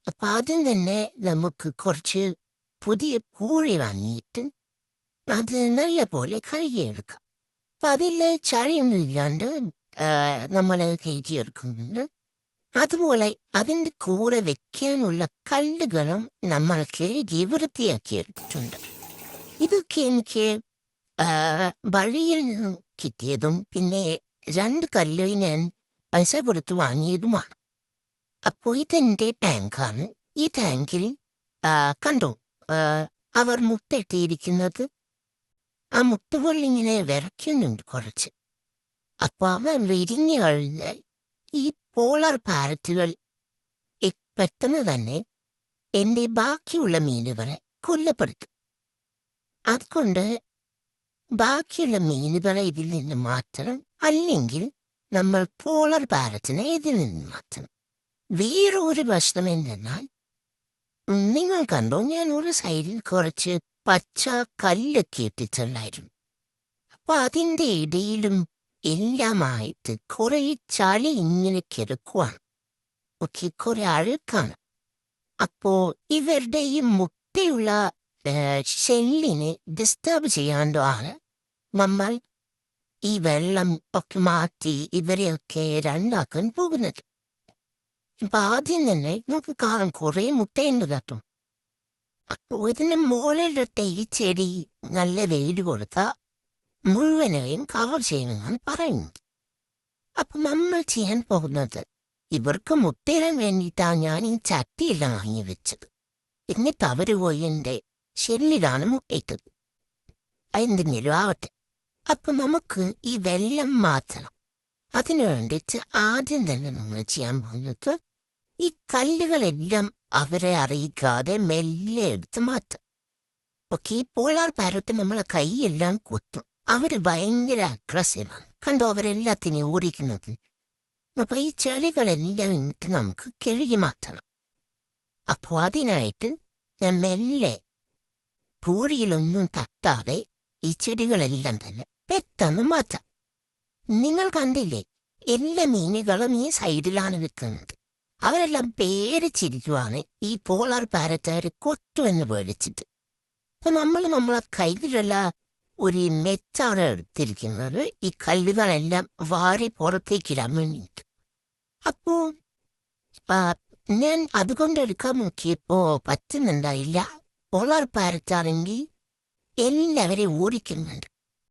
അപ്പൊ ആദ്യം തന്നെ നമുക്ക് കുറച്ച് പുതിയ പൂഴി വാങ്ങിയിട്ട് അത് നല്ല പോലെ കഴുകിയെടുക്കാം. അപ്പൊ അതില് ചളിയൊന്നും ഇല്ലാണ്ട് നമ്മൾ കയറ്റിയെടുക്കുന്നുണ്ട്. അതുപോലെ അതിൻ്റെ കൂടെ വെക്കാനുള്ള കല്ലുകളും നമ്മൾ കഴുകി വൃത്തിയാക്കിയെടുത്തിട്ടുണ്ട്. ഇതൊക്കെ എനിക്ക് വഴിയിൽ നിന്നും കിട്ടിയതും പിന്നെ 2 കല്ല് ഞാൻ പൈസ കൊടുത്ത് വാങ്ങിയതുമാണ്. അപ്പോൾ ഇതെൻ്റെ ടാങ്കാണ്. ഈ ടാങ്കിൽ കണ്ടോ അവർ മുട്ടയിട്ടിരിക്കുന്നത്? ആ മുട്ടകൾ ഇങ്ങനെ വിറയ്ക്കുന്നുണ്ട് കുറച്ച്. അപ്പോൾ അവ വിരിഞ്ഞു കഴിഞ്ഞാൽ ഈ പോളാർ പാരറ്റുകൾ പെട്ടെന്ന് തന്നെ എൻ്റെ ബാക്കിയുള്ള മീനുകളെ കൊല്ലപ്പെടുത്തും. അതുകൊണ്ട് ബാക്കിയുള്ള മീനുകളെ ഇതിൽ നിന്ന് മാറ്റണം, അല്ലെങ്കിൽ നമ്മൾ പോളാർ പാരറ്റിനെ ഇതിൽ നിന്ന് മാറ്റണം. വേറൊരു പ്രശ്നം എന്തെന്നാൽ, നിങ്ങൾ കണ്ടോ, ഞാൻ ഒരു സൈഡിൽ കുറച്ച് പച്ച കല്ലൊക്കെ ഇട്ടിട്ടുണ്ടായിരുന്നു. അപ്പൊ അതിൻ്റെ ഇടയിലും എല്ലാമായിട്ട് കുറെ ചളി ഇങ്ങനെ കിടക്കുവാണ്. ഒക്കെ കുറെ അഴുക്കാണ്. അപ്പോ ഇവരുടെ ഈ മുട്ടയുള്ള ഷെല്ലിനെ ഡിസ്റ്റർബ് ചെയ്യാണ്ടാണ് നമ്മൾ ഈ വെള്ളം ഒക്കെ മാറ്റി ഇവരെയൊക്കെ രണ്ടാക്കാൻ പോകുന്നത്. അപ്പൊ ആദ്യം തന്നെ നമുക്ക് കാണാൻ കുറെ മുട്ടയുണ്ട് കേട്ടോ. അപ്പോ ഇതിന് മുകളിലിട്ട് ഈ ചെടി നല്ല വെയിൽ കൊടുത്താൽ മുഴുവനെയും കവർ ചെയ്യണമെന്നാണ് പറയുന്നത്. അപ്പൊ നമ്മൾ ചെയ്യാൻ പോകുന്നത്, ഇവർക്ക് മുട്ടയിടാൻ വേണ്ടിയിട്ടാണ് ഞാൻ ഈ ചട്ടിയെല്ലാം വാങ്ങി വെച്ചത്. എന്നിട്ട് അവര് പോയി എൻ്റെ ഷെല്ലിലാണ് മുട്ടയിട്ടത്. എന്തെങ്കിലും ആവട്ടെ. അപ്പൊ നമുക്ക് ഈ വെള്ളം മാറ്റണം. അതിനു വേണ്ടിയിട്ട് ആദ്യം തന്നെ നമ്മൾ ചെയ്യാൻ പോകുന്നത്, ഈ കല്ലുകളെല്ലാം അവരെ അറിയിക്കാതെ മെല്ലെ എടുത്ത് മാറ്റാം. ഓക്കെ, ഈ പോളാർ പാരറ്റ് നമ്മളെ കൈയെല്ലാം കുത്തും. അവര് ഭയങ്കര അഗ്രസീവാണ്. കണ്ടോ അവരെല്ലാത്തിനെയും ഓടിക്കുന്നത്. അപ്പൊ ഈ ചെളികളെല്ലാം ഇട്ട് നമുക്ക് കഴുകി മാറ്റണം. അപ്പൊ അതിനായിട്ട് ഞാൻ മെല്ലെ പൂഴിയിലൊന്നും തട്ടാതെ ഈ ചെടികളെല്ലാം തന്നെ പെട്ടെന്ന് മാറ്റാം. നിങ്ങൾ കണ്ടില്ലേ, എല്ലാ മീനുകളും ഈ സൈഡിലാണ് വെക്കുന്നത്. അവരെല്ലാം പേടിച്ചിരിക്കുവാണ് ഈ പോളാർ പാരറ്റുകാർ കൊത്തുവെന്ന് പേടിച്ചിട്ട്. അപ്പൊ നമ്മളെ കയ്യിലുള്ള ഒരു മെറ്റാണ് എടുത്തിരിക്കുന്നത് ഈ കല്ലുകളെല്ലാം വാരി പുറത്തേക്കിടാൻ വേണ്ടിയിട്ട്. അപ്പോ ഞാൻ അതുകൊണ്ട് എടുക്കാൻ നോക്കിയപ്പോ പറ്റുന്നുണ്ടായില്ല. പോളാർ പാരറ്റാണെങ്കിൽ എല്ലാവരെയും ഓടിക്കുന്നുണ്ട്.